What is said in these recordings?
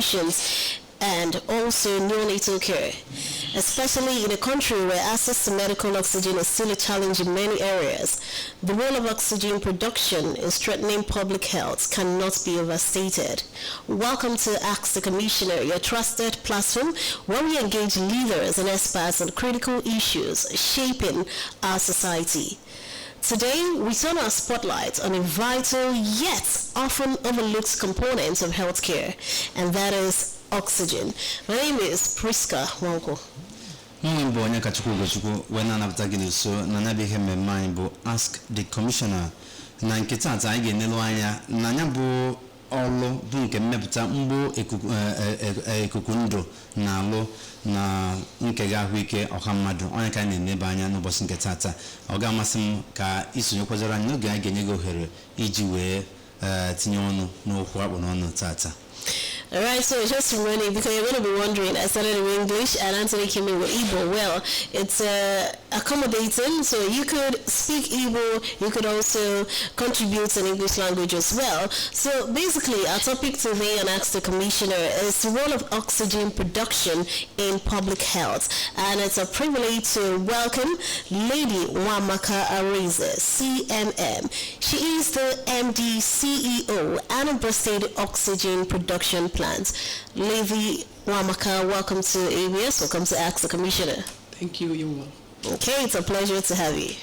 conditions and also neonatal care, especially in a country where access to medical oxygen is still a challenge in many areas. The role of oxygen production in strengthening public health cannot be overstated. Welcome to Ask the Commissioner, your trusted platform where we engage leaders and experts on critical issues shaping our society. Today, we turn our spotlight on a vital yet often overlooked component of healthcare, and that is oxygen. My name is Priska Wanko. Ask the Commissioner. Olo bunke mepụta mgbo ekukundo na alụ na nkega ahụike ọha mmadụ onye ka na-enebe anya n'ụbọchị nke tata ọ ga-amasị m ka isonye kwazara anyị n'oge a ga-enye gị ohere iji wee tinye ọnụ n'okwu akpụ n'ọnụ tata. Alright, so just running because you're going to be wondering, I started in English and Anthony came in with Igbo. Well, it's accommodating, so you could speak Igbo, you could also contribute in English language as well. So basically, our topic today on Ask the Commissioner is the role of oxygen production in public health. And it's a privilege to welcome Lady Wamaka Arize, CMM. She is the MD CEO, Anambra State Oxygen Production Plant. Lady Wamaka, welcome to ABS. Welcome to Ask the Commissioner. Thank you, you're welcome. Okay, it's a pleasure to have you.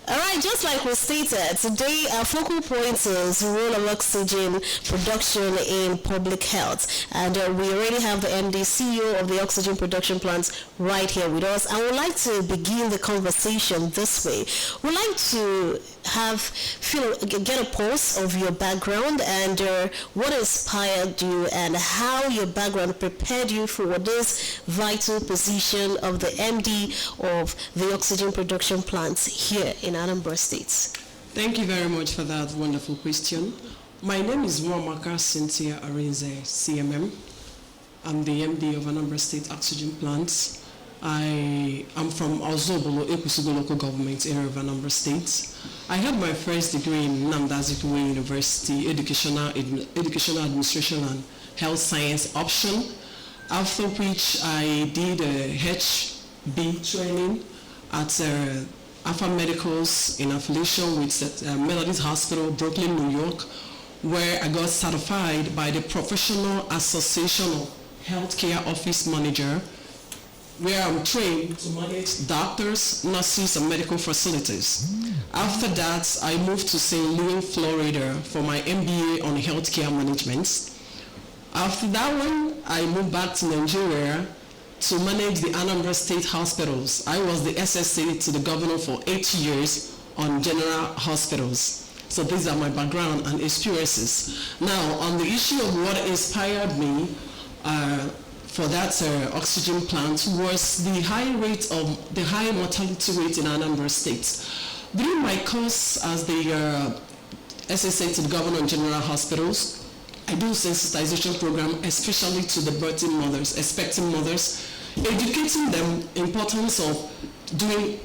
Alright, just like we stated, today our focal point is the role of oxygen production in public health. And we already have the MD CEO of the oxygen production plant right here with us. I would like to begin the conversation this way. We'd like to get a pulse of your background and what inspired you and how your background prepared you for this vital position of the MD of the oxygen production plants here in Anambra State. Thank you very much for that wonderful question. My name is Wamaka Cynthia Arinze, CMM. I'm the MD of Anambra State Oxygen Plants. I am from Ozobolo, Ekusugo local government area of Anambra State. I had my first degree in Nnamdi Azikiwe University, Educational Administration and Health Science option, after which I did a HB training at Alpha Medicals in affiliation with Methodist Hospital, Brooklyn, New York, where I got certified by the Professional Association of Healthcare Office Manager, where I'm trained to manage doctors, nurses, and medical facilities. After that, I moved to St. Louis, Florida for my MBA on healthcare management. After that one, I moved back to Nigeria to manage the Anambra State hospitals. I was the SSA to the governor for 8 years on general hospitals. So these are my background and experiences. Now, on the issue of what inspired me for that oxygen plant was the high mortality rate in Anambra State. During my course as the SSA to the governor on general hospitals, I do sensitization program, especially to the birthing mothers, expecting mothers, educating them importance of going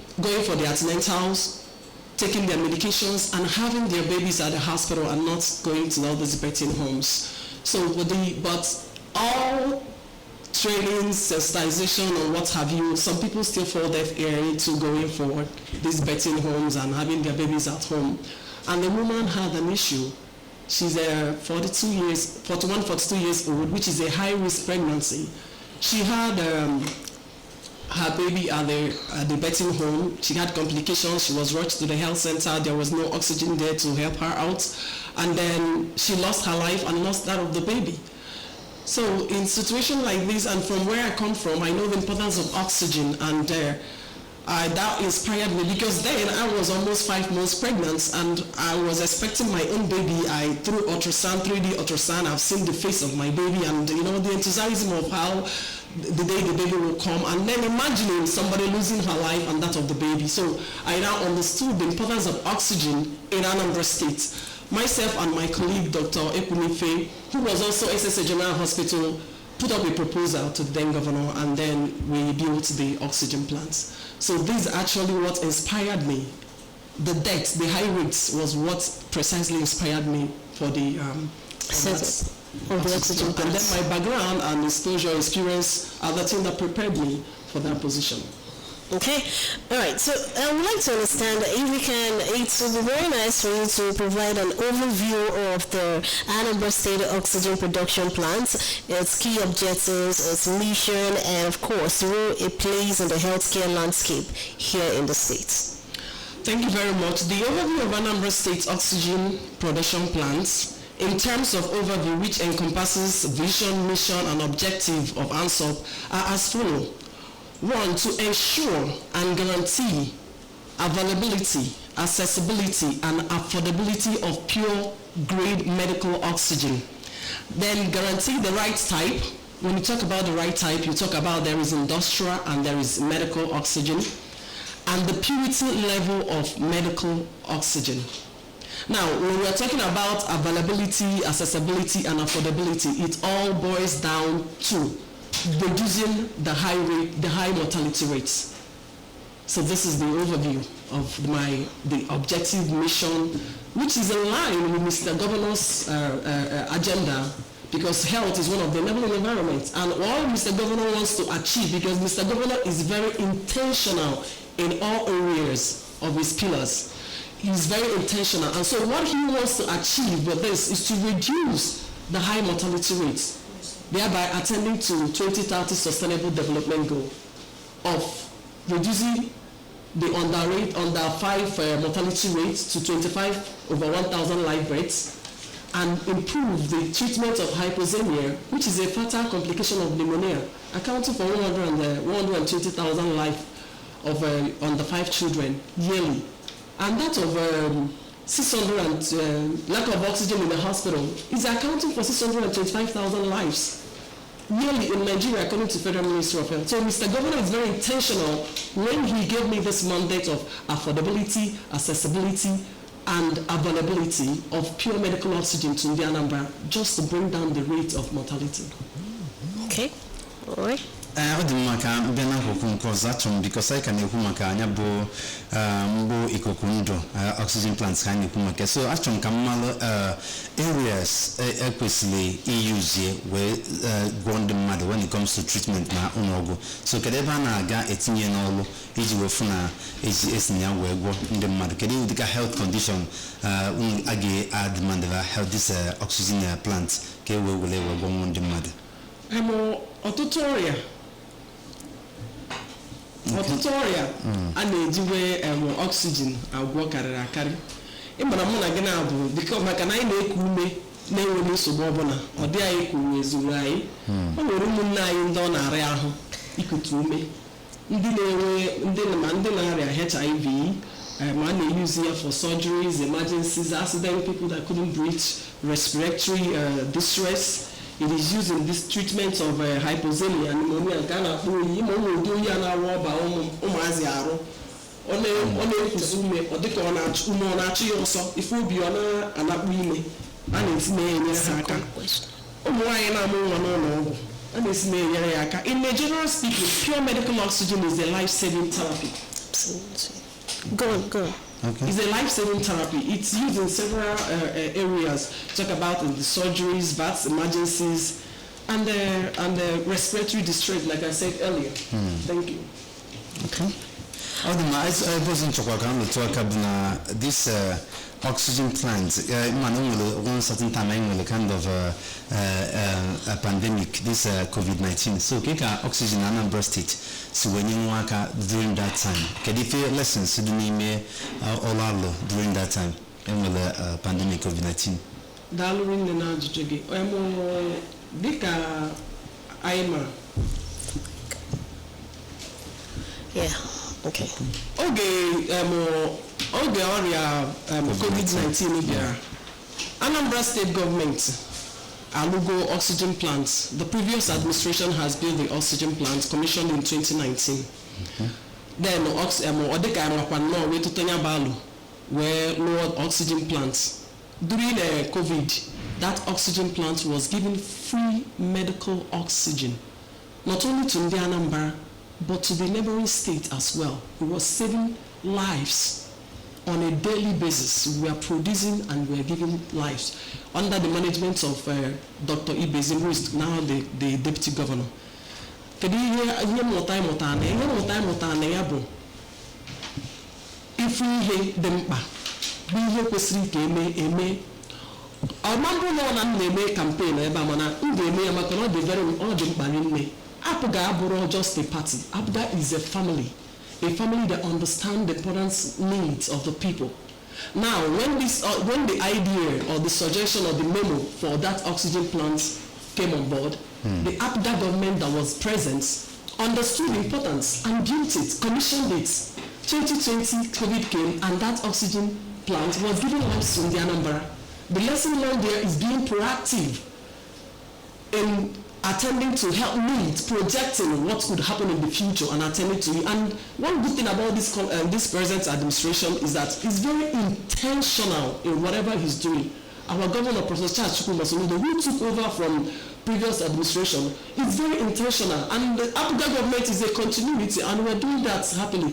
for the antenatals, taking their medications, and having their babies at the hospital and not going to all these birthing homes. So, but all trainings, sensitization, or what have you, some people still fall deaf ear into going for these birthing homes and having their babies at home. And the woman had an issue. She's 42 years old, which is a high-risk pregnancy. She had her baby at the birthing home. She had complications. She was rushed to the health center. There was no oxygen there to help her out. And then she lost her life and lost that of the baby. So in situations like this, and from where I come from, I know the importance of oxygen, and that inspired me, because then I was almost 5 months pregnant and I was expecting my own baby. I through ultrasound, 3D ultrasound, I've seen the face of my baby, and the enthusiasm of how the day the baby will come, and then imagining somebody losing her life and that of the baby. So I now understood the importance of oxygen in Anambra State. Myself and my colleague, Dr. Epunife, who was also SSA General Hospital, put up a proposal to the then governor, and then we built the oxygen plants. So this is actually what inspired me. The deaths, the high rates, was what precisely inspired me for the Of the oxygen And then plants. my background and exposure experience are the thing that prepared me for that position. Okay, all right. So I would like to understand if we can. It would be very nice for you to provide an overview of the Anambra State Oxygen Production Plant, its key objectives, its mission, and of course the role it plays in the healthcare landscape here in the state. Thank you very much. The overview of Anambra State Oxygen Production Plants, in terms of overview, which encompasses vision, mission, and objective of ANSOP, are as follows. One, to ensure and guarantee availability, accessibility, and affordability of pure grade medical oxygen. Then guarantee the right type. When you talk about the right type, you talk about there is industrial and there is medical oxygen, and the purity level of medical oxygen. Now, when we're talking about availability, accessibility, and affordability, it all boils down to reducing the high mortality rates. So this is the overview of the objective mission, which is in line with Mr. Governor's agenda, because health is one of the enabling environments, and all Mr. Governor wants to achieve, because Mr. Governor is very intentional in all areas of his pillars. He's very intentional, and so what he wants to achieve with this is to reduce the high mortality rates, thereby attending to 2030 Sustainable Development Goal of reducing the under 5 mortality rates to 25 over 1,000 live births, and improve the treatment of hypoxemia, which is a fatal complication of pneumonia, accounting for 120,000 lives of under 5 children yearly, and that of 600 and lack of oxygen in the hospital is accounting for 625,000 lives yearly in Nigeria, according to Federal Ministry of Health. So Mr. Governor is very intentional when he gave me this mandate of affordability, accessibility, and availability of pure medical oxygen to the Anambra, just to bring down the rate of mortality. Okay, all right. I dị mma ka mbịa n'akụkụ nke ọzọ achọrọ m bikos anyị ka na-ekwu maka anya bụ mgbo ikuku ndụ oxygen plants ka anyị na-ekwu maka, so achọrọ m ka mmalụ areas ekwesịrị iyuzie wee gwọọ ndị mmadụ when it comes to treatment na ụlọọgwụ, so kedu ebe a na-aga etinye n'ọlụ iji wefu na esi na ya wee gwọọ ndị mmadụ, kedu iwu dịka health condition a ga-adịmandịla health this oxygen plant ka e wee were gwọọ ndị mmadụ. Ọtụtụ ọrịa a na-ejiwe oxygen agwọ karịrị akarị. Ịmara mụ na gị na-abụ biko maka na anyị na-eku ume na-enweghị nsogbu ọbụla, ọ dị anyị kwuru ezuru anyị. O nwere ụmụnne anyị ndị ọ na-arịa ahụ ikutu ume, ndị na-arịa HIV, ma a na-use ya for surgeries, emergencies, accident, people that couldn't breathe, respiratory distress. It is used in this treatment of hypoxemia and pneumonia. Ghana for you, Momo do ya na roba umaziaro. One kusume, or the corner, umonachi also, if we be on an abwime, and it's me in Yaka. And it's me in Yaka. In general speaking, pure medical oxygen is a life-saving therapy. Absolutely. Go on. Okay. It's a life-saving therapy. It's used in several areas. Talk about the surgeries, births, emergencies, and the respiratory distress, like I said earlier. Thank you. Okay. I wasn't talking about this oxygen plants. One certain time I kind of a pandemic, this COVID-19. So kika oxygen Anambra State. So when you work during that time, can you feel lessons to do me all during that time and the pandemic COVID-19? Dalurin the Najigi. Dika Aima. Yeah. Okay. Okay, area COVID-19 here. Anambra State government, Alugo oxygen plants. The previous administration has built the oxygen plants commissioned in 2019. Then Odeka Mapano way to Tanya Balu, where lowered oxygen plants. During COVID, that oxygen plant was given free medical oxygen, not only to the Anambra, but to the neighboring state as well. It was saving lives on a daily basis, we are producing and we are giving lives under the management of Dr. Ibezim, who is now the deputy governor. Kedu ihe mmụta ịmụta na ya bụ ifu ihe dị mkpa bụ ihe kwesịrị ka eme ọmambụ na na-eme campaign ebe a mana m ga-eme ya maka na ọ dị mkpa nne. APGA abụrụ just a party. APGA is a family that understands the important needs of the people. Now, when the idea or the suggestion or the memo for that oxygen plant came on board, the APGA government that was present understood the importance and built it, commissioned it. 2020 COVID came and that oxygen plant was giving life to the Anambra. The lesson learned there is being proactive in attending to help needs, projecting what could happen in the future and attending to it. And one good thing about this present administration is that he's very intentional in whatever he's doing. Our governor, Professor Charles Chukwumasoludo, who took over from previous administration, is very intentional. And the APGA government is a continuity, and we're doing that happily.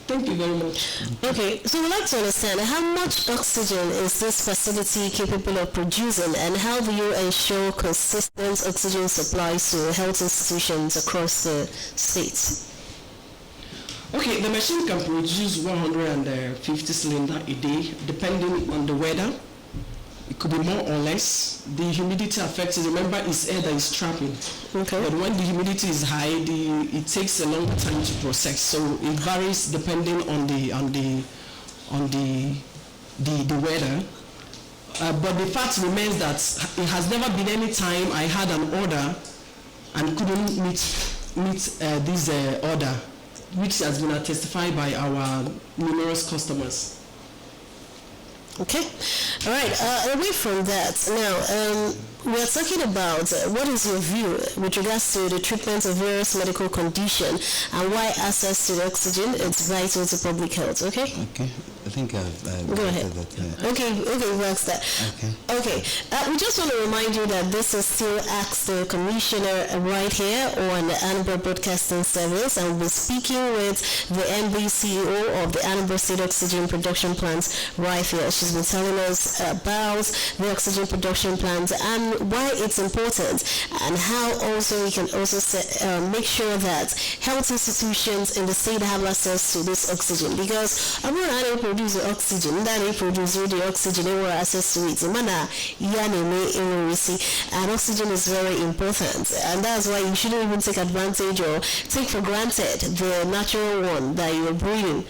Thank you very much. Okay, so we'd like to understand how much oxygen is this facility capable of producing, and how do you ensure consistent oxygen supplies to health institutions across the state? Okay, the machine can produce 150 cylinders a day, depending on the weather. It could be more or less. The humidity affects it. Remember, it's air that is trapping. Okay. But when the humidity is high, it takes a long time to process. So it varies depending on the weather. But the fact remains that it has never been any time I had an order and couldn't meet this order, which has been testified by our numerous customers. Okay, all right. Away from that, now we are talking about what is your view with regards to the treatment of various medical conditions and why access to oxygen is vital to public health. Okay. Okay. I think I've go ahead. That, yeah. Okay, that's that. Okay. We just want to remind you that this is still Ask the Commissioner right here on the Anambra Broadcasting Service, and we're speaking with the MD CEO of the Anambra State Oxygen Production Plant right here. She's been telling us about the oxygen production plant and why it's important, and how also we can also make sure that health institutions in the state have access to this oxygen, because I'm not produce the oxygen, that they produce the oxygen, they will access to it. And oxygen is very important, and that's why you shouldn't even take advantage or take for granted the natural one that you're breathing,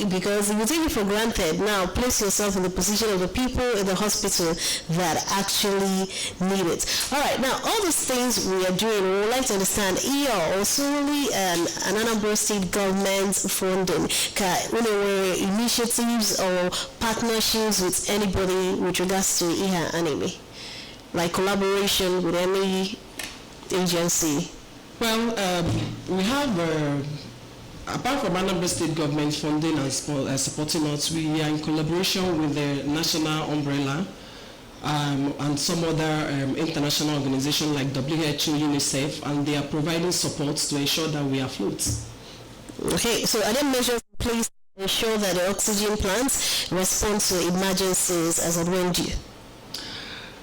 because if you take it for granted, now place yourself in the position of the people in the hospital that actually need it. All right, now all these things we are doing, we would like to understand or solely an Anambra State government funding, initiatives or partnerships with anybody with regards to IHA anime, like collaboration with any agency? Well, we have, apart from Anambra State government funding and supporting us, we are in collaboration with the National Umbrella and some other international organizations like WHO, UNICEF, and they are providing support to ensure that we are afloat. Okay, so are there measures in place to ensure that the oxygen plants respond to emergencies as and when due?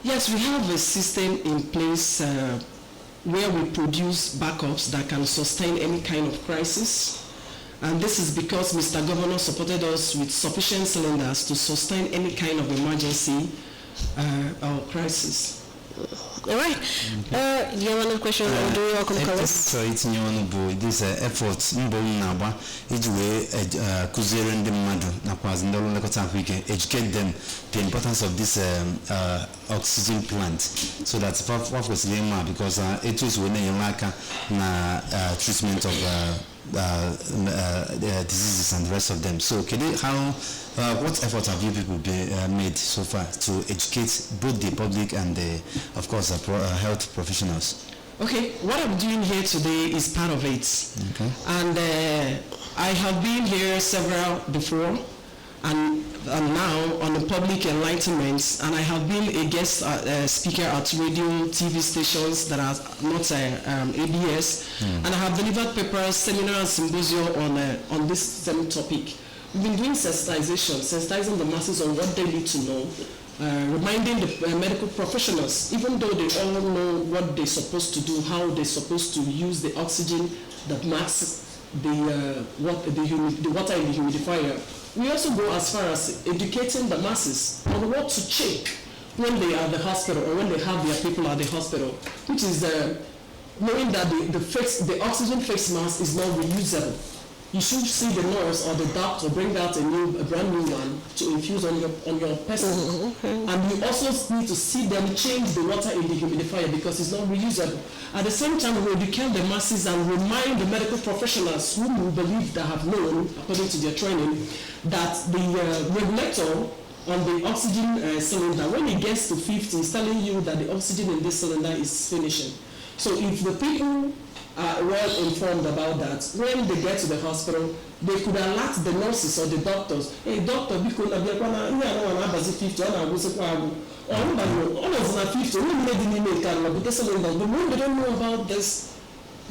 Yes, we have a system in place where we produce backups that can sustain any kind of crisis. And this is because Mr. Governor supported us with sufficient cylinders to sustain any kind of emergency or crisis. All right. Do you have another question? Or do you welcome colors? So it's in your this efforts in Naba, each way Kuzere and the Madu, Napas and the educate them the importance of this oxygen plant. So that's what was Lema, because it was when you like treatment of diseases and the rest of them. So what efforts have you people made so far to educate both the public and of course health professionals? Okay, what I'm doing here today is part of it. Okay. And I have been here several before, and now on the public enlightenment, and I have been a guest speaker at radio, TV stations that are not ABS, and I have delivered papers, seminars, and symposium on this same topic. We've been doing sensitizing the masses on what they need to know, reminding the medical professionals, even though they all know what they're supposed to do, how they're supposed to use the oxygen that masks the water in the humidifier. We also go as far as educating the masses on what to check when they are at the hospital or when they have their people at the hospital, which is knowing that the oxygen face mask is not reusable. You should see the nurse or the doctor bring out a brand new one to infuse on your person. And you also need to see them change the water in the humidifier because it's not reusable. At the same time, we educate the masses and remind the medical professionals whom we believe that have known, according to their training, that the regulator on the oxygen cylinder, when it gets to 50, is telling you that the oxygen in this cylinder is finishing. So if the people are well informed about that, when they get to the hospital, they could alert the nurses or the doctors. Hey, doctor, because I don't want to 50, I don't want to 50, but when they don't know about this,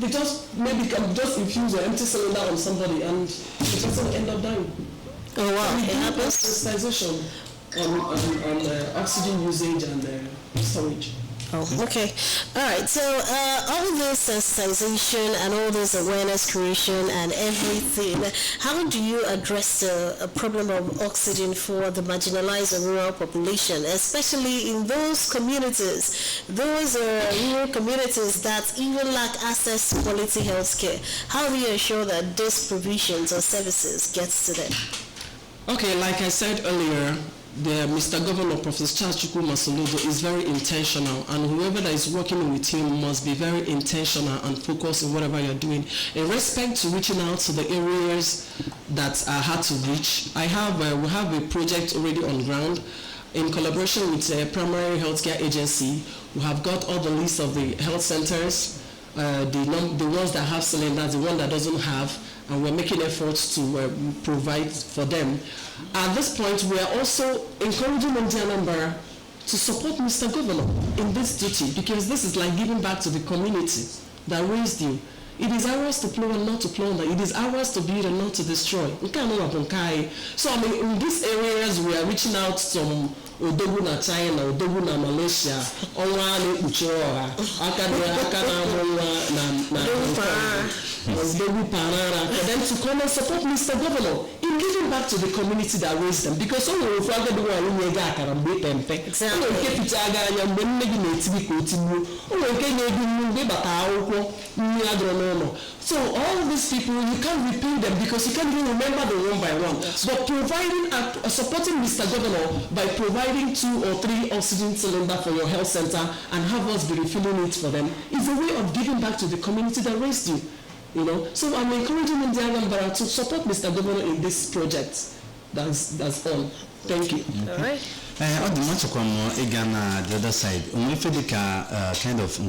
they just maybe can just infuse an empty cylinder on somebody and the person end up dying. Oh wow, it happens. Sensitization on oxygen usage and storage. Oh, okay. All right. So all this sensitization and all this awareness creation and everything, how do you address the problem of oxygen for the marginalized and rural population, especially in those communities, those rural communities that even lack access to quality health care? How do you ensure that those provisions or services gets to them? Okay, like I said earlier, Mr. Governor, Professor Charles Chukwu Masolodo, is very intentional, and whoever that is working with him must be very intentional and focused in whatever you're doing. In respect to reaching out to the areas that are hard to reach, we have a project already on ground in collaboration with the Primary Healthcare Agency. We have got all the lists of the health centers, the ones that have cylinders, the one that doesn't have, and we're making efforts to provide for them. At this point, we are also encouraging Anambra to support Mr. Governor in this duty, because this is like giving back to the community that raised you. It is ours to plow and not to plunder. It is ours to build and not to destroy. So I mean, in these areas, we are reaching out to Odogu na China, Odogu na Malaysia, Onwa na Uchiroha, Odogu Parara, for them to come and support Mr. Governor in giving back to the community that raised them. Because all of us do so all of these people, you can't repay them because you can't even remember them one by one. But providing, supporting Mr. Governor by providing 2 or 3 oxygen cylinders for your health center and have us be refilling it for them is a way of giving back to the community that raised you. You know, so I'm encouraging Anambra to support Mr. Governor in this project. That's all. Thank you. All right. On the matter the other side, when we feel like kind of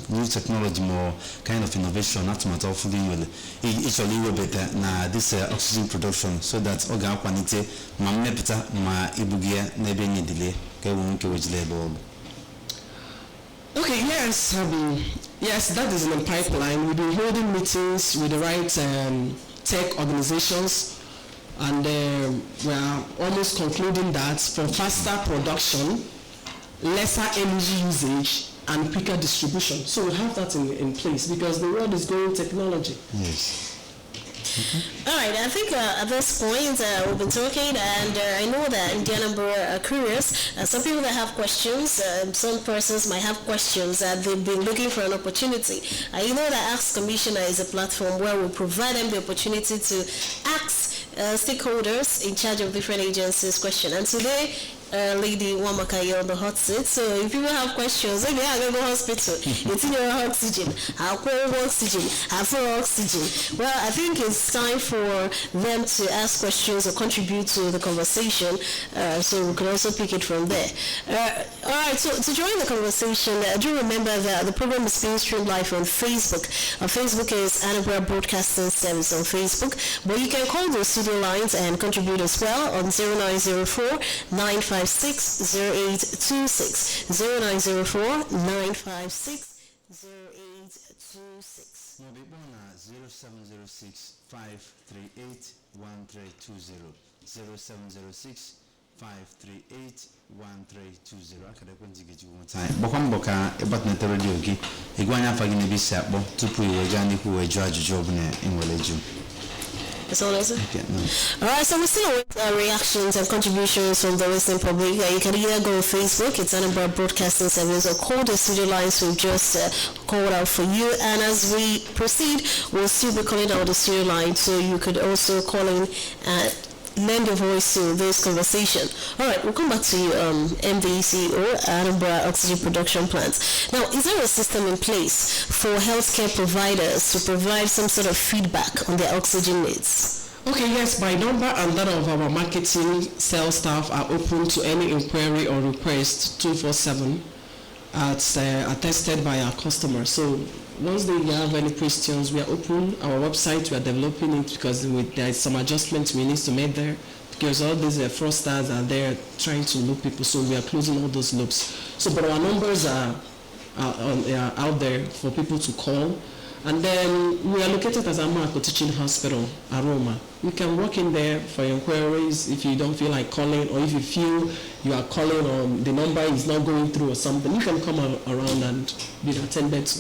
new technology, more kind of innovation, not matter of doing it's a little better na this oxygen production, so that organ quantity mamepta ma ibugia nebe ni delay ke won ke wajlebo. Okay, yes, yes, that is in the pipeline. We've been holding meetings with the right tech organizations, and we are almost concluding that for faster production, lesser energy usage, and quicker distribution. So we have that in place because the world is going technology. Yes. All right, I think at this point we've been talking, and I know that Anambra are curious. Some people that have questions, some persons might have questions that they've been looking for an opportunity. You know that Ask Commissioner is a platform where we provide them the opportunity to ask stakeholders in charge of different agencies questions. And today, Lady Wamaka, you're on the hot seat. So if people have questions, maybe I go to the hospital. It's in your oxygen. How cold oxygen? How full oxygen? Well, I think it's time for them to ask questions or contribute to the conversation, so we can also pick it from there. All right, so to join the conversation, do remember that the program is being streamed live on Facebook. Facebook is Anambra Broadcasting Service on Facebook, but you can call the studio lines and contribute as well on 0904 956 0826 0904 956 0826. No, be born at 0706 538 1320. 0706 538 1320. Akada kwenzi giji one time. Bokwamboka ebatnete radio gi. Igwanya fagi ne bisa bo tupu iweja ndi ku wejo ajuju obune inweleju. That's all, is it? Okay, no. Alright, so we're still with reactions and contributions from the listening public. You can either go on Facebook, it's Anambra Broadcasting Service, or call the studio lines we've just called out for you. And as we proceed, we'll still be calling out the studio line, so you could also call in and lend your voice to this conversation. Alright, we'll come back to you, MD CEO, Anambra Oxygen Production Plants. Now, is there a system in place for healthcare providers to provide some sort of feedback on their oxygen needs? Okay, yes, by number and that of our marketing sales staff are open to any inquiry or request 24/7 as attested by our customers. So once they have any questions, we are open. Our website, we are developing it because there is some adjustments we need to make there because all these fraudsters are there trying to loop people, so we are closing all those loops. So but our numbers are out there for people to call. And then we are located at Amako Teaching Hospital, Aroma. You can walk in there for inquiries if you don't feel like calling, or if you feel you are calling or the number is not going through or something, you can come around and be attended to.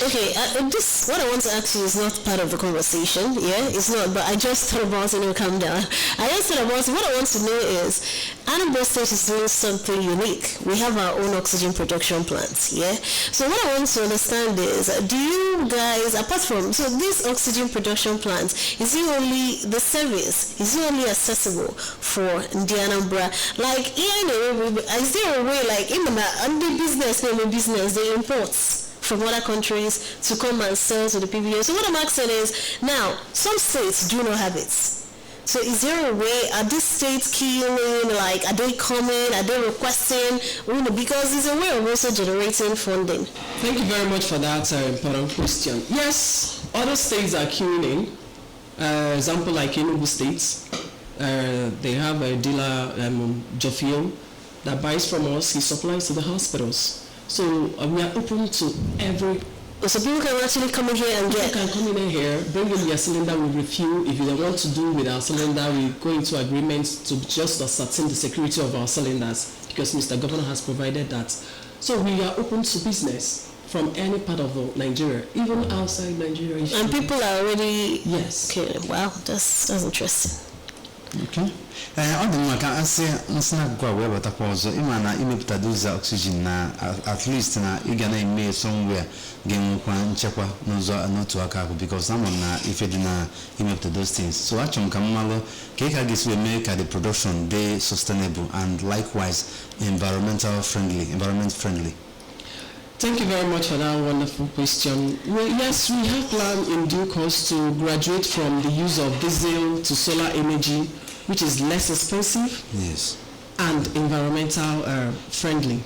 Okay, this, what I want to ask you is not part of the conversation, yeah? It's not, but I just thought about it, calm down. I just thought about it. What I want to know is, Anambra State is doing something unique. We have our own oxygen production plants, yeah? So what I want to understand is, do you guys, apart from, so this oxygen production plant, is it only the service, is it only accessible for the Anambra? Like, is there a way, like, in the business, they import from other countries to come and sell to the people? So what I'm asking is, now, some states do not have it. So is there a way, are these states killing, like, are they coming, are they requesting, because it's a way of also generating funding? Thank you very much for that important question. Yes, other states are queuing in. Example like Enugu State, they have a dealer, Jofio, that buys from us, he supplies to the hospitals. So we are open to every. So people can actually come in here and get. People can come in here, bring in their cylinder, we refuel. If they want to do with our cylinder, we go into agreements to just ascertain the security of our cylinders because Mr. Governor has provided that. So we are open to business from any part of Nigeria, even outside Nigeria. And people are already. Yes. Okay. Wow, that's interesting. Okay. Ọ dị mma ka asị nsị na-agụkwa wee batakwa ọzọ ịma na imepụta doza oxygen na at least na ị ga na-eme somewhere ga-enwekwa nchekwa n'ụzọ n'otu aka ahụ because ama m na ife dị na imepụta those things. So achọrọ m ka mmalụ ka ị ka ga-esi wee mee ka the production dey sustainable and likewise environment friendly. Thank you very much for that wonderful question. Well, yes, we have planned in due course to graduate from the use of diesel to solar energy, which is less expensive, yes, and environmental friendly.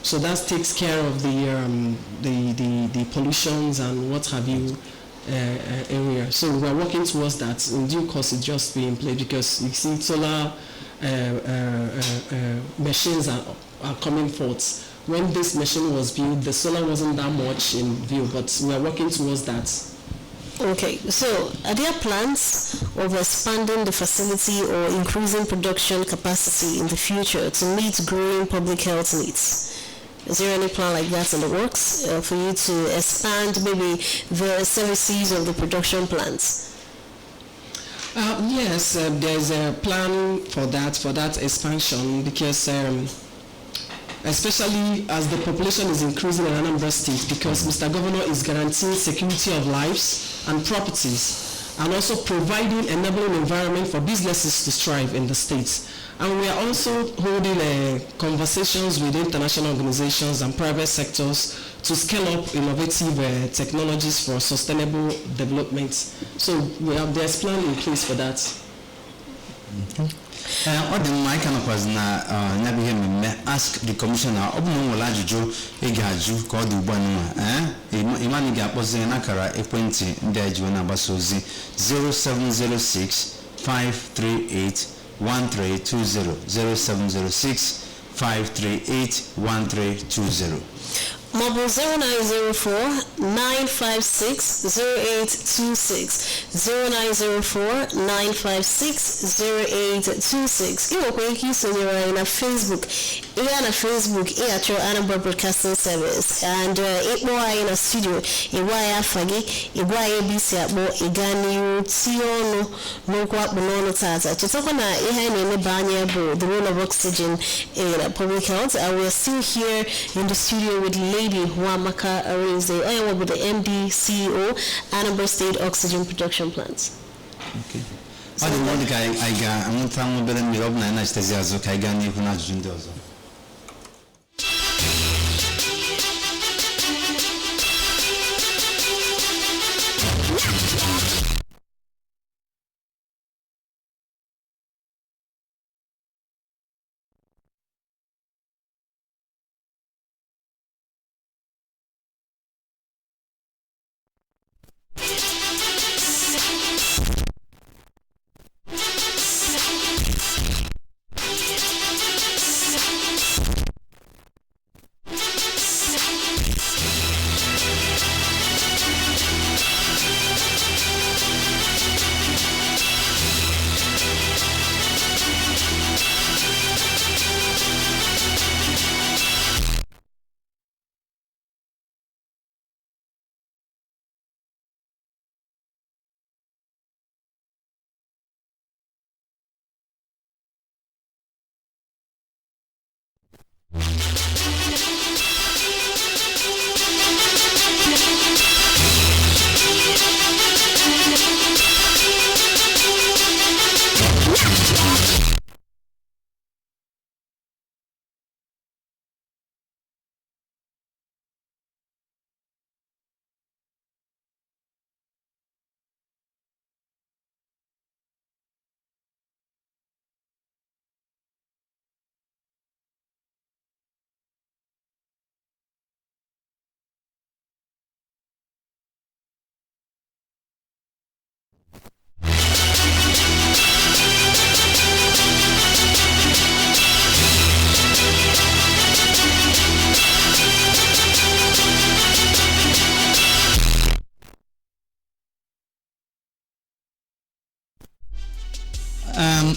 So that takes care of the pollutions and what have you area. So we are working towards that. In due course, it's just being played because you see solar machines are coming forth. When this machine was built, the solar wasn't that much in view, but we are working towards that. Okay, so are there plans of expanding the facility or increasing production capacity in the future to meet growing public health needs? Is there any plan like that in the works for you to expand maybe the services of the production plants? Yes, there's a plan for that expansion because especially as the population is increasing in Anambra State, because Mr. Governor is guaranteeing security of lives and properties and also providing enabling environment for businesses to strive in the state. And we are also holding conversations with international organizations and private sectors to scale up innovative technologies for sustainable development. So there's plan in place for that. Okay. Ọ dị mma ịka nọkwazi na nyabihe mmemme ask the commissioner ọ bụ na nwere ajụjụ ị ga-ajụ ka ọ dị ugbu a ịmanị ga-akpọzi n'akara ekwentị ndị a jiwe na-agbasa ozi 0706 538 1320 0706 538 1320. Mobile 0904-956-0826. Iwo kwa hiki sonyewa ina Facebook. Iya na Facebook iya cho Anambra Broadcasting Service. And iwa ina studio. Iwa ya fagi. Iwa ya bisi abo. Igani utiyono. Nukwa bunono tata. Chitoko na iha ni banya bo. The role of oxygen in public health. And we are still here in the studio with Lady Wamaka Arinze. I am with the MD, CEO, Anambra State Oxygen Production Plant. Okay. So the one guy I got, I'm not telling you better me up na anesthesia so I got you kuna jundozo.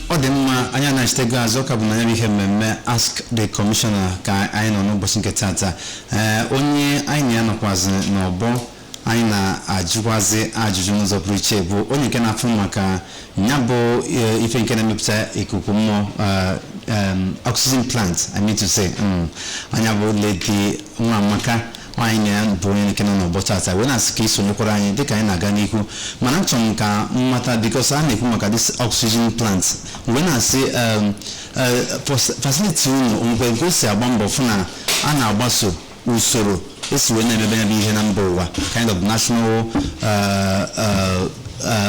Odemma anya na stego azoka bu na ihe mmemme ask the commissioner ka anyị nọ n'ụbọchị nke tata onye anyị anọkwazi n'ọbọ anyị na-ajụkwazi ajụjụ n'ụzọ pụrụ iche bụ onye nke na-afụ maka nya bụ ife nke na-emepụta ikuku mmụọ oxygen plant I mean to say anya bụ Lady Nwamaka anyị bụ onye nke nọ n'ọbọ tata wee na-asị ka isonyekwara anyị dịka anyị na-aga n'ihu mana achọrọ m ka mmata because a na-ekwu maka this oxygen plant wee na-asị facility unu mgbe nke o si agba mbọ fụ na a na-agbaso usoro esi wee na-emebe ya bụ ihe na mba ụwa kind of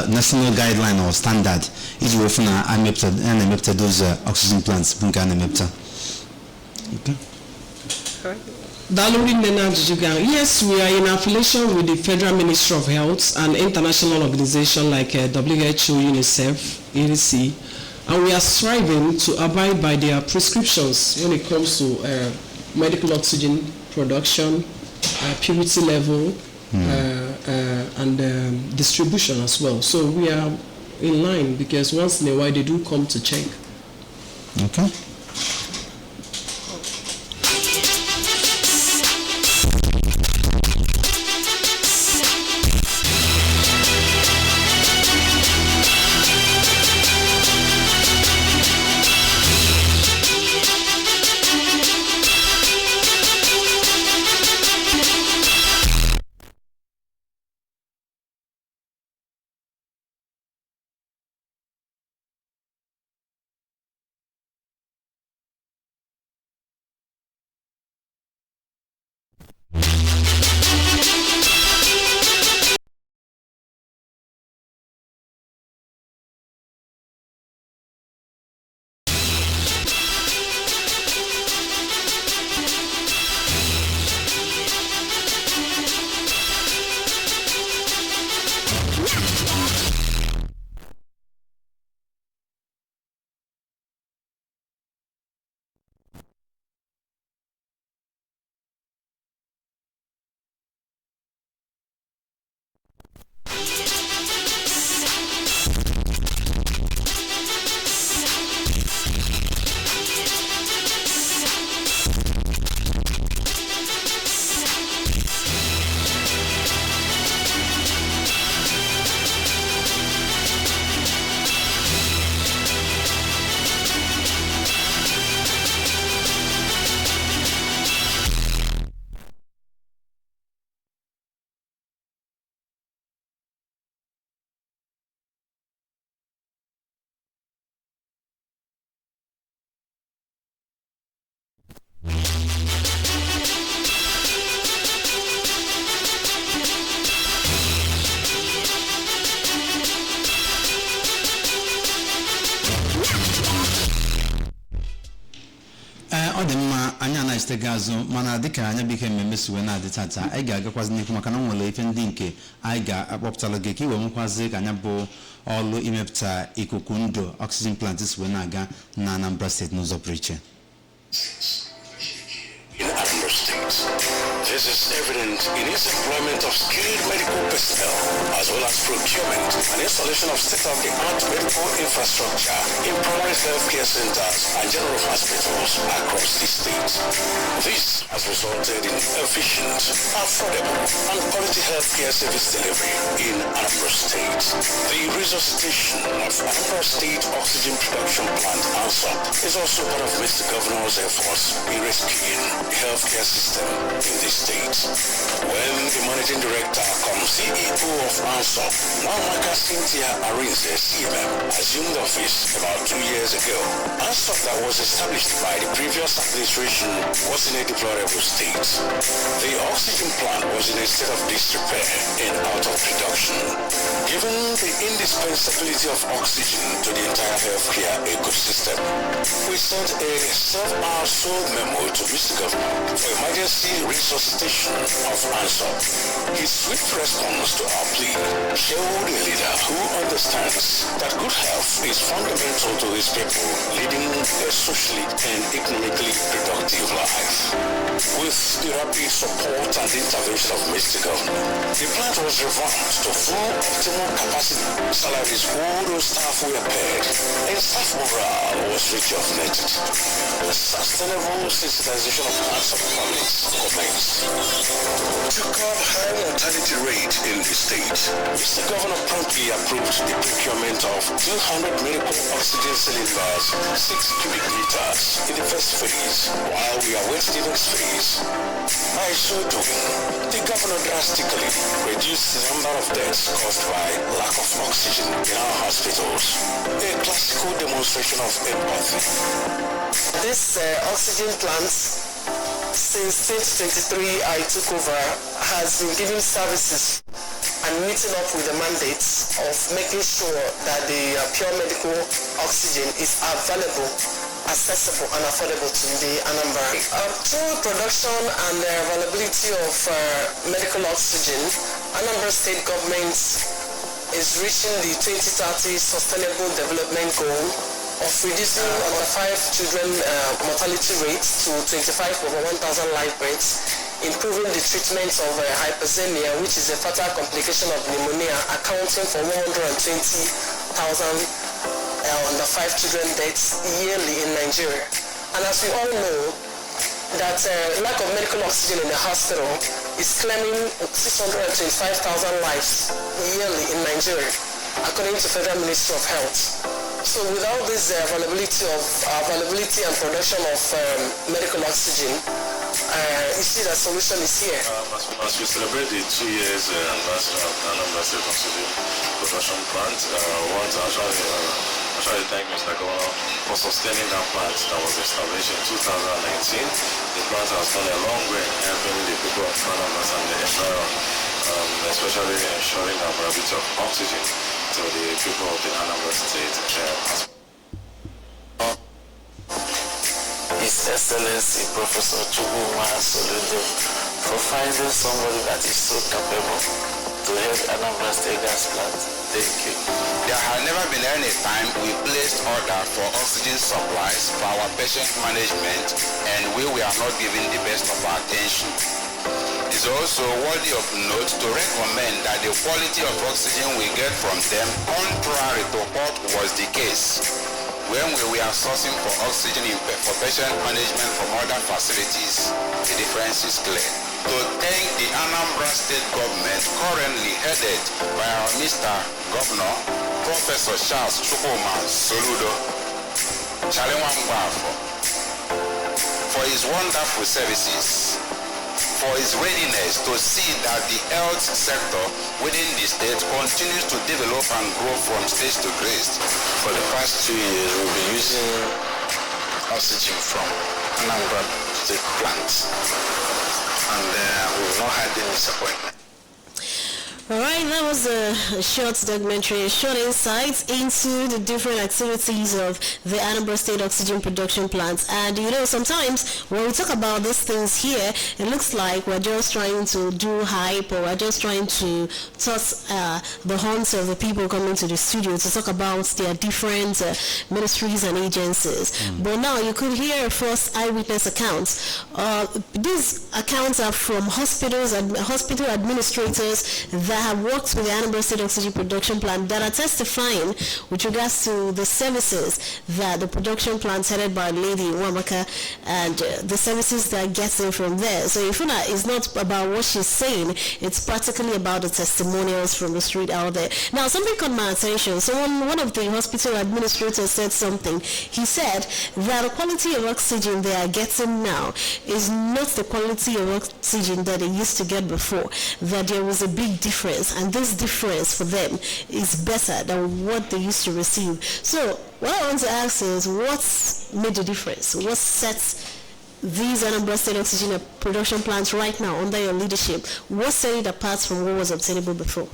national guideline or standard iji wee fụ na a na-emepụta those oxygen plants bụ nke a na-emepụta. Yes, we are in affiliation with the Federal Ministry of Health and international organizations like WHO, UNICEF, EDC, and we are striving to abide by their prescriptions when it comes to medical oxygen production, purity level, and distribution as well. So we are in line because once in a while they do come to check. Okay. na anya na istega azụ mana dịka anya bike mmemme siwe na-adị tata anyị ga-agakwazi n'ihu maka na nwere ife ndị nke anyị ga-akpọpụtala gị ka iwe nwekwazi ka anya bụ ọlụ imepụta ikuku ndụ oxygen plant siwe na-aga na Anambra State n'ụzọ pụrụ iche. In Anambra State, this is evident in its employment of skilled medical personnel, as well as procurement and installation of state-of-the-art medical infrastructure in primary healthcare centers and general hospitals across the state. This has resulted in efficient, affordable, and quality healthcare service delivery in Anambra State. The resuscitation of Anambra State Oxygen Production Plant ANSOP is also part of Mr. Governor's efforts in rescuing the healthcare system in the state. When the managing director cum CEO of ANSOP, Anambra Cynthia Arinze, CMM, assumed office about 2 years ago, ANSOP that was established by the previous administration was in a deplorable state. The oxygen plant was in a state of disrepair and out of production. Given the indispensability of oxygen to the entire healthcare ecosystem, we sent a self-sold memo to Mr. Governor for emergency resuscitation of ANSOP. His swift response to our plea showed a leader who understands that good health is fundamental to his people leading a socially and economically productive life. With the rapid support and intervention of Mr. Governor, the plant was revamped to full optimal capacity. Salaries all staff were paid, and staff morale was rejuvenated. The sustainable sensitization of ANSOP commenced. To curb high mortality rate in the state, Mr. Governor promptly approved the procurement of 200 medical oxygen cylinders, 6 cubic meters in the first phase, while we await the next phase. By so doing, the governor drastically reduced the number of deaths caused by lack of oxygen in our hospitals, a classical demonstration of empathy. This oxygen plant, since 2023 I took over, has been giving services and meeting up with the mandates of making sure that the pure medical oxygen is available, accessible and affordable to the Anambra. Through production and availability of medical oxygen, Anambra State government is reaching the 2030 Sustainable Development Goal of reducing under 5 children mortality rates to 25 over 1,000 live births, improving the treatment of hyperthermia, which is a fatal complication of pneumonia, accounting for 120,000 under 5 children deaths yearly in Nigeria. And as we all know, that lack of medical oxygen in the hospital is claiming 625,000 lives yearly in Nigeria, according to Federal Ministry of Health. So without this availability and production of medical oxygen, you see that solution is here. As we celebrate the 2 years anniversary of the Anambra State Oxygen Production Plant, I want to actually thank Mr. Governor for sustaining that plant that was established in 2019. The plant has gone a long way in helping the people of Anambra and the environment, especially ensuring the availability of oxygen to the people of the Anambra State. His Excellency Professor Chukuma Soludo for finding somebody that is so capable to head Anambra State Gas Plant. Thank you. There had never been any time we placed order for oxygen supplies for our patient management and we were not given the best of our attention. It's also worthy of note to recommend that the quality of oxygen we get from them, contrary to what was the case when we were sourcing for oxygen for patient management from other facilities, the difference is clear. To thank the Anambra State government currently headed by our Mr. Governor, Professor Charles Chukuma Soludo, for his wonderful services, for his readiness to see that the health sector within the state continues to develop and grow from state to grace. For the past 2 years, we'll be using oxygen from Anambra State plant, and we've not had any disappointment. All right, that was a short documentary, a short insight into the different activities of the Anambra State Oxygen Production Plants. And sometimes when we talk about these things here, it looks like we're just trying to do hype, or we're just trying to toss the horns of the people coming to the studio to talk about their different ministries and agencies. But now you could hear first eyewitness accounts. These accounts are from hospitals and hospital administrators that have worked with the Anambra State Oxygen Production Plant that are testifying with regards to the services that the production plant headed by Lady Wamaka and the services that gets in from there. So Ifuna is not about what she's saying, it's practically about the testimonials from the street out there. Now something caught my attention. So one of the hospital administrators said something. He said that the quality of oxygen they are getting now is not the quality of oxygen that they used to get before, that there was a big difference, and this difference for them is better than what they used to receive. So what I want to ask is, what's made the difference? What sets these Anambra State Oxygen production plants right now under your leadership, what set it apart from what was obtainable before?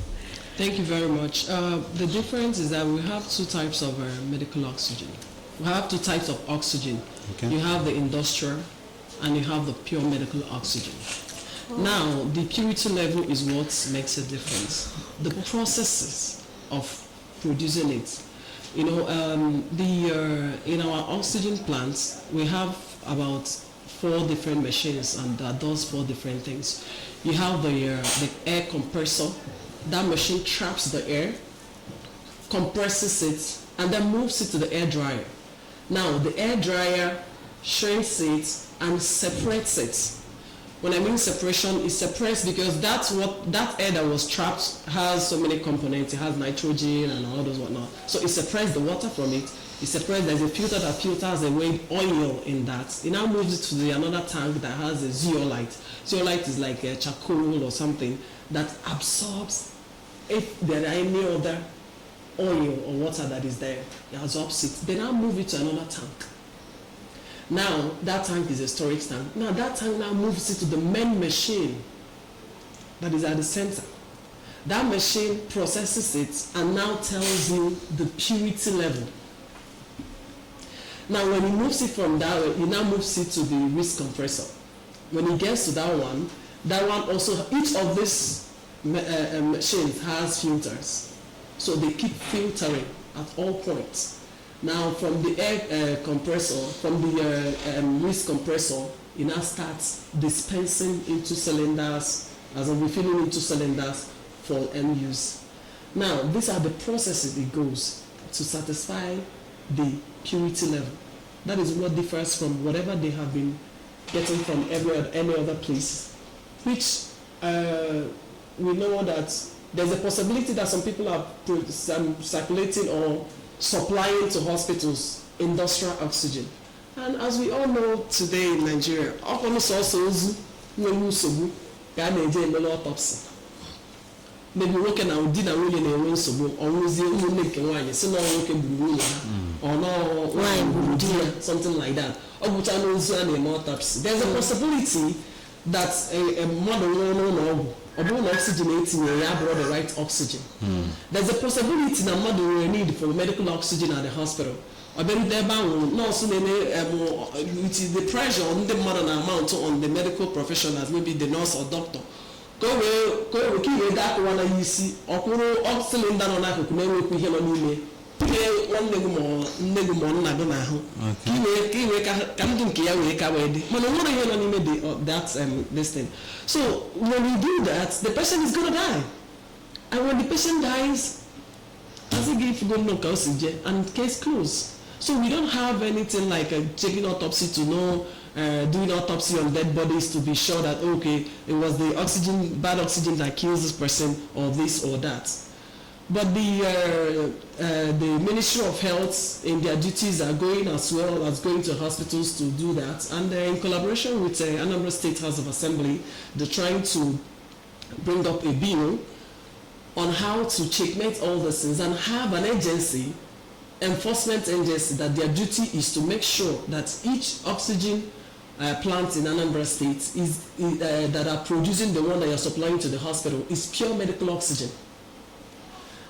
Thank you very much. The difference is that we have two types of medical oxygen. We have two types of oxygen. Okay. You have the industrial and you have the pure medical oxygen. Now, the purity level is what makes a difference. The processes of producing it. In our oxygen plants, we have about 4 different machines, and that does 4 different things. You have the air compressor. That machine traps the air, compresses it, and then moves it to the air dryer. Now, the air dryer shrinks it and separates it. When I mean separation, it separates because that air that was trapped has so many components. It has nitrogen and all those whatnot. So it separates the water from it. It separates. There's a filter that filters away oil in that. It now moves it to another tank that has a zeolite. Zeolite is like a charcoal or something that absorbs if there are any other oil or water that is there. It absorbs it. They now move it to another tank. Now, that tank is a storage tank. Now, that tank now moves it to the main machine that is at the center. That machine processes it and now tells you the purity level. Now, when it moves it from that way, it now moves it to the risk compressor. When it gets to that one also, each of these machines has filters. So they keep filtering at all points. Now, from the air compressor, from the risk compressor, it now starts dispensing into cylinders, as in refilling into cylinders for end use. Now, these are the processes it goes to satisfy the purity level. That is what differs from whatever they have been getting from any other place, which we know that there's a possibility that some people are circulating or supplying to hospitals industrial oxygen. And as we all know today in Nigeria, autopsy. Maybe working out dinner really in a room, so always the making wine, so no working blue or no wine, something like that. Or which I know an autopsy. There's a possibility that a mother no or don't oxygenating and you brought the right oxygen. There's a possibility that mother will need for medical oxygen at the hospital. Or maybe they're bound no so the pressure on the mother amount on the medical professionals, maybe the nurse or doctor. Go away, that one you see, or oxygen down on that, we hear on me. One leg more, I don't know. That's this thing. So when we do that, the patient is gonna die. And when the patient dies, as a gift go no oxygen and case closed. So we don't have anything like checking autopsy to know, doing autopsy on dead bodies to be sure that okay, it was the oxygen, bad oxygen that kills this person or this or that. But the Ministry of Health in their duties are going as well as going to hospitals to do that. And in collaboration with Anambra State House of Assembly, they're trying to bring up a bill on how to checkmate all these things and have an agency, enforcement agency, that their duty is to make sure that each oxygen plants in Anambra State that are producing the one that you're supplying to the hospital is pure medical oxygen.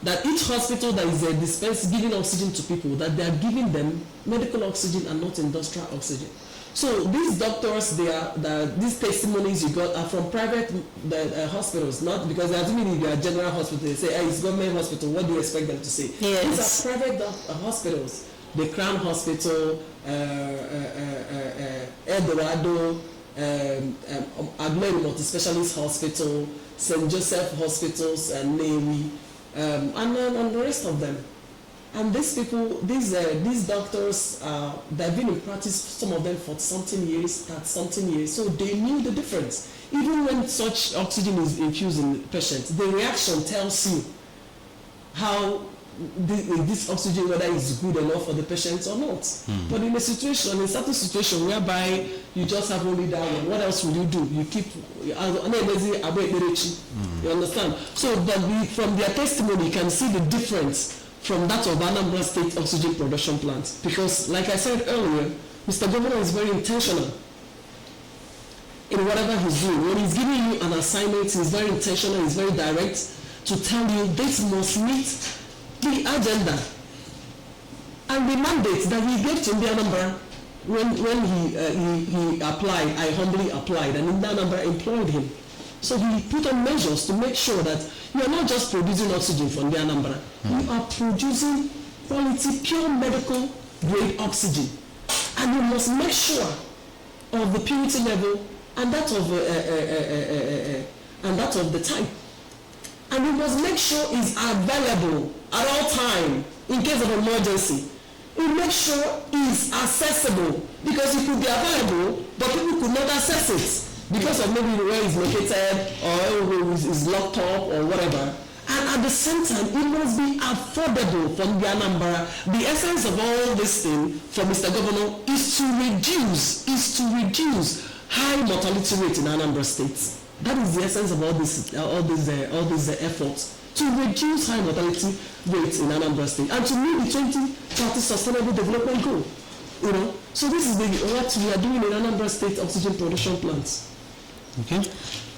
That each hospital that is giving oxygen to people, that they are giving them medical oxygen and not industrial oxygen. So these doctors, these testimonies you got are from private hospitals, not because they are doing their general hospital. They say, hey, it's government hospital. What do you expect them to say? Yes. These are private hospitals. The Crown Hospital, Eldorado, Agleri Multi-Specialist Hospital, St. Joseph Hospitals, and Navy, and the rest of them. And these people, these doctors, they've been in practice, some of them for 30 years, so they knew the difference. Even when such oxygen is infused in the patient, the reaction tells you how this oxygen, whether it's good enough for the patient or not. But in a certain situation whereby you just have only that one, what else will you do? You keep, you understand? So from their testimony, you can see the difference from that of Anambra State oxygen production plant. Because like I said earlier, Mr. Governor is very intentional in whatever he's doing. When he's giving you an assignment, he's very intentional, he's very direct to tell you this must meet the agenda and the mandate that he gave to Anambra when he applied. I humbly applied, and Anambra employed him. So he put on measures to make sure that you are not just producing oxygen from Anambra, you are producing quality, pure medical grade oxygen, and you must make sure of the purity level and that of the type. And we must make sure it's available at all time in case of emergency. We make sure it's accessible, because it could be available, but people could not access it because of maybe where it's located or it's locked up or whatever. And at the same time, it must be affordable from the Anambra. The essence of all this thing for Mr. Governor is to reduce high mortality rate in Anambra State. That is the essence of all these efforts, to reduce high mortality rates in Anambra State and to meet the 2030 Sustainable Development Goal. So this is what we are doing in Anambra State oxygen production plants. Okay.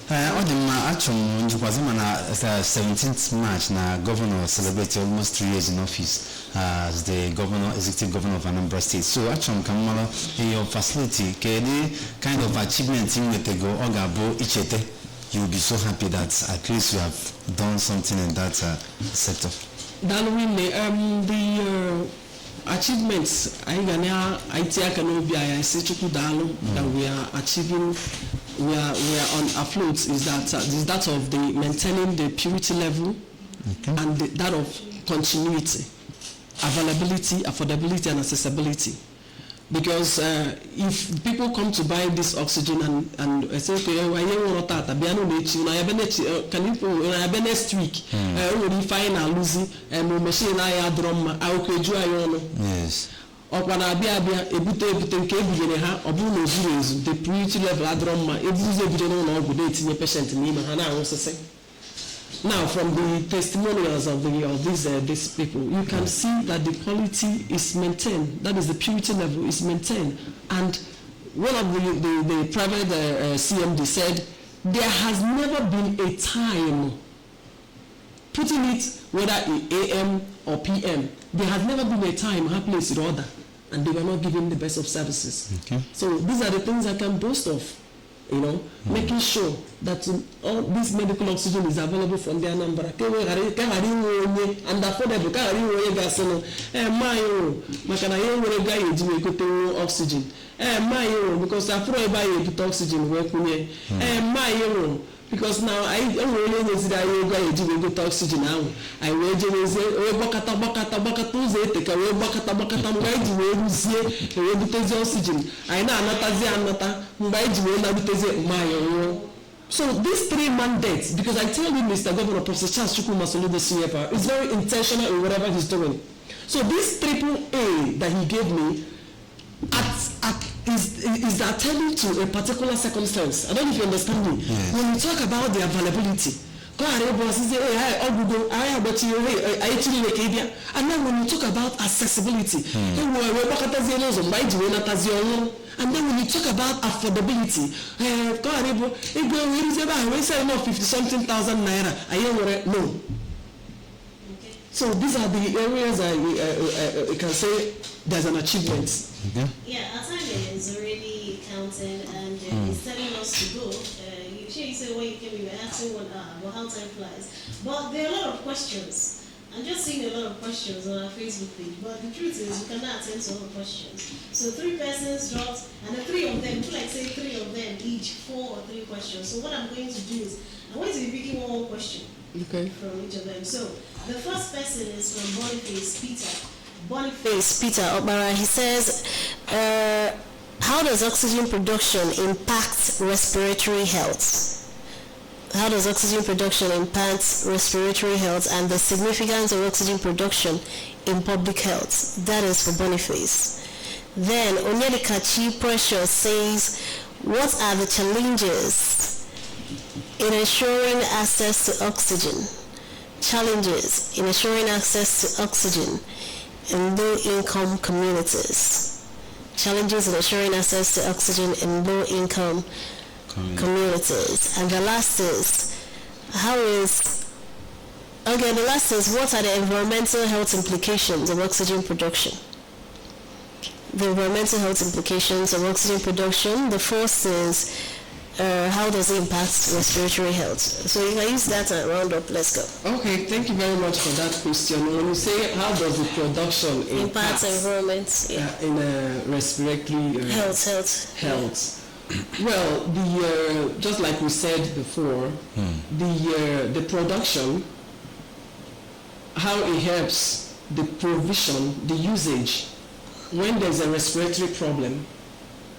Actually, 17th March, na governor celebrated almost 3 years in office as the executive governor of Anambra State. So actually, Kamala, your facility, any kind of achievement in the go, Ogabo, Ichete, you'll be so happy that at least you have done something in that sector. The achievements that we are achieving, we are on afloat is that of the maintaining the purity level, and that of continuity, availability, affordability, and accessibility. Because if people come to buy this oxygen and say, okay, next week, yes. The purity level now, from the testimonials of these people, you can see that the quality is maintained. That is, the purity level is maintained. And one of the private CMD said, there has never been a time, putting it whether in AM or PM, there has never been a time, her place in order, and they were not given the best of services. Okay. So these are the things I can boast of. Making sure that all this medical oxygen is available from the Anambra and affordable. Oxygen. Because oxygen because now I only know that I go to oxygen now. I will just oxygen. I know so these 3 mandates, because I tell you, Mr. Governor, Professor Charles Chukuma Solu, the CFR, is very intentional in whatever he's doing. So this AAA that he gave me is attending to a particular circumstance. I don't know if you understand me. Yes. When we talk about the availability, And then when you talk about accessibility, and then when you talk about affordability, we say no 50-something thousand naira. No. So these are the areas I can say there's an achievement. Yeah, our time is already counting, and it's telling us to go. You say when you came, you were asking how time flies. But there are a lot of questions. I'm just seeing a lot of questions on our Facebook page. But the truth is, we cannot attend to all the questions. So 3 persons dropped, and the 3 of them, like say 3 of them each, 4 or 3 questions. So what I'm going to do is, I'm going to be picking one question from each of them. So the first person is from Boniface Peter Obara. He says, how does oxygen production impact respiratory health? How does oxygen production impact respiratory health and the significance of oxygen production in public health? That is for Boniface. Then Onyedikachi Precious says, what are the challenges in ensuring access to oxygen? Challenges in ensuring access to oxygen in low-income communities. Challenges in ensuring access to oxygen in low-income communities. And the last is, what are the environmental health implications of oxygen production? The environmental health implications of oxygen production. The fourth is, how does it impact respiratory health? So you can use that and round up. Let's go. Okay, thank you very much for that question. When you say how does the production impact environment in respiratory health? Well, just like we said before, the production, how it helps the provision, the usage when there's a respiratory problem.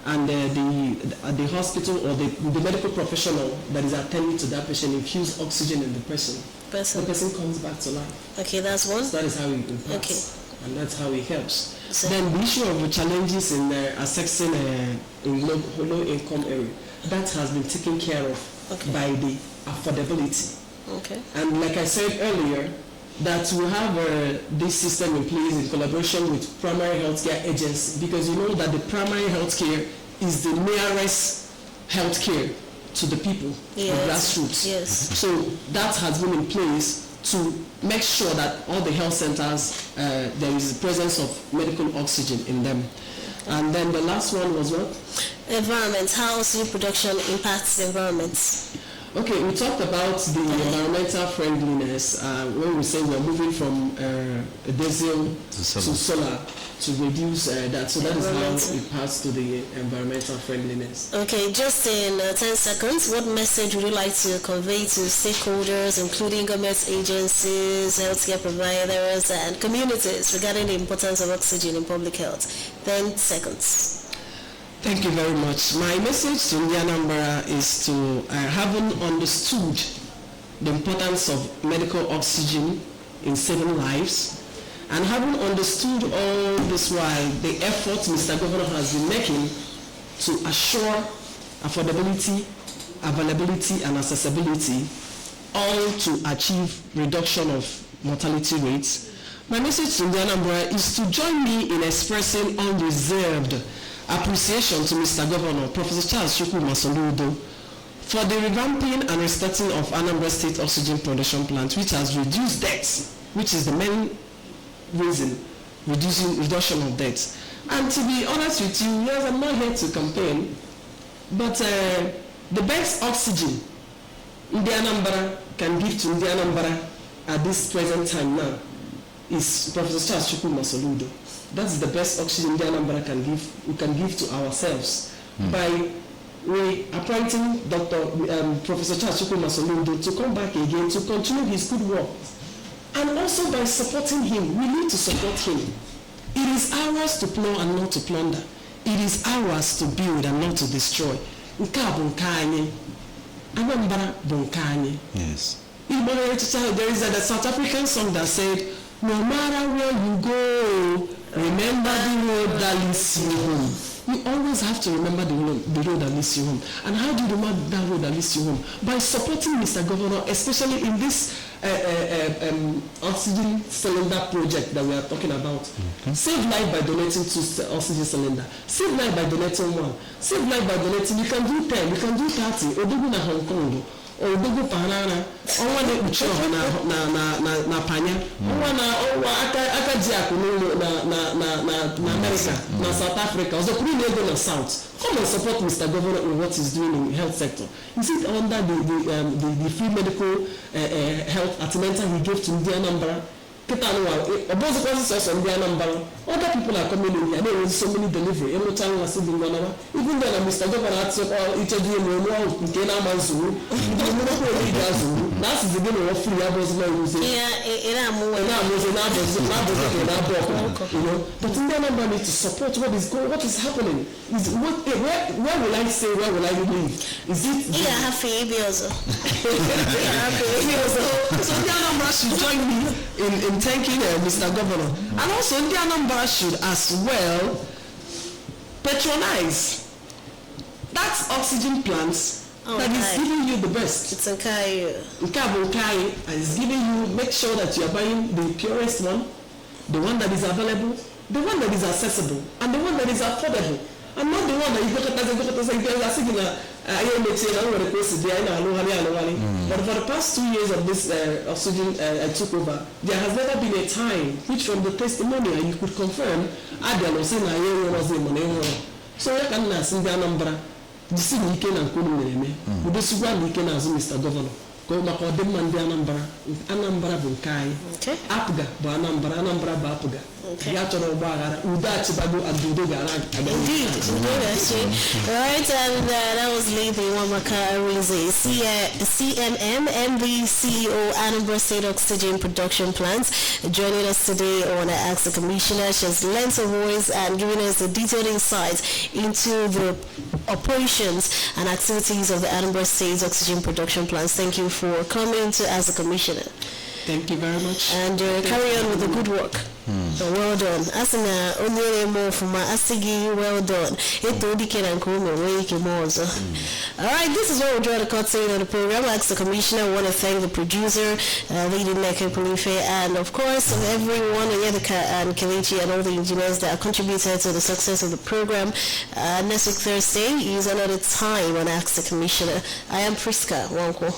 And the hospital or the medical professional that is attending to that patient infuse oxygen in the person. The person comes back to life. Okay, that's one. So that is how it impacts. And that's how it helps. So then the issue of the challenges in accessing in low income area, that has been taken care of by the affordability. Okay. And like I said earlier, that we have this system in place in collaboration with primary healthcare agencies, because you know that the primary healthcare is the nearest healthcare to the people, the grassroots. Yes. So that has been in place to make sure that all the health centers, there is the presence of medical oxygen in them. And then the last one was what? Environment. How oxygen production impacts the environment. Okay, we talked about the environmental friendliness when we say we're moving from diesel to solar to reduce that. So that is how it passes to the environmental friendliness. Okay, just in 10 seconds, what message would you like to convey to stakeholders, including government agencies, healthcare providers, and communities regarding the importance of oxygen in public health? 10 seconds. Thank you very much. My message to Anambra is to having understood the importance of medical oxygen in saving lives, and having understood all this while the efforts Mr. Governor has been making to assure affordability, availability, and accessibility, all to achieve reduction of mortality rates. My message to Anambra is to join me in expressing unreserved appreciation to Mr. Governor, Professor Charles Chukwu Masoludo, for the revamping and restarting of Anambra State Oxygen Production Plant, which has reduced deaths, which is the main reason, reduction of deaths. And to be honest with you, yes, I'm not here to campaign, but the best oxygen Ndi Anambra can give to Ndi Anambra at this present time now is Professor Charles Chukwu Masoludo. That's the best oxygen the Anambra we can give to ourselves by appointing Professor Charles Chukwu Masoludo to come back again to continue his good work. And also by supporting him. We need to support him. It is ours to plow and not to plunder. It is ours to build and not to destroy. Anambra Bonkanye. Yes. There is a South African song that said, no matter where you go, remember the road that leads you home. you always have to remember the road that leads you home. And how do you remember that road that leads you home? By supporting Mr. Governor, especially in this oxygen cylinder project that we are talking about. Save life by donating 2 oxygen cylinder. Save life by donating 1. Save life by donating, you can do 10, you can do 30. Odogu na Hong Kong. Odogu Panana. Owa na ucho na panya. Owa aka jiako na America, na South Africa. Also, we need to go south. Come and support Mr. Governor in what he's doing in the health sector. Is it under the free medical health antenatal he gave to Anambra? Other people are coming in here. There is so many delivery. Even though Mr. Governor had said, "Oh, it's a deal. We know we can that's the beginning of free. I was not using. But in Anambra need to support what is going, what is happening. Is where will I say? Where will I live? Is it? So the Anambra should join me in thanking Mr. Governor. And also the Anambra should as well patronize that oxygen plants that is giving you the best. It's okay. And is giving you, make sure that you are buying the purest one, the one that is available, the one that is accessible, and the one that is affordable. And not the one that you go to but for the past 2 years of this oxygen took over, there has never been a time which from the testimonial you could confirm so you can sing the Anambra. The city can and couldn't with this one we can as Mr. Governor. Go back or demand the Anambra Bunkai. Okay. Apga, Anambra Bapuga. Okay. Indeed. Right, and that was Lady Wamaka Arinze, CMM, MD, CEO, Anambra State Oxygen Production Plants, joining us today on Ask the Commissioner. She has lent her voice and giving us a detailed insight into the operations and activities of the Anambra State Oxygen Production Plants. Thank you for coming to Ask the Commissioner. Thank you very much. And carry on with the good work. So well done. Asina onye more from my asigi, well done. All right, this is where we draw the curtain on the program. Ask the Commissioner. I want to thank the producer, Lady Neke Polife, and of course everyone, Yedika and Kelechi and all the engineers that have contributed to the success of the program. Next week Thursday is another time on Ask the Commissioner. I am Priska Wanko.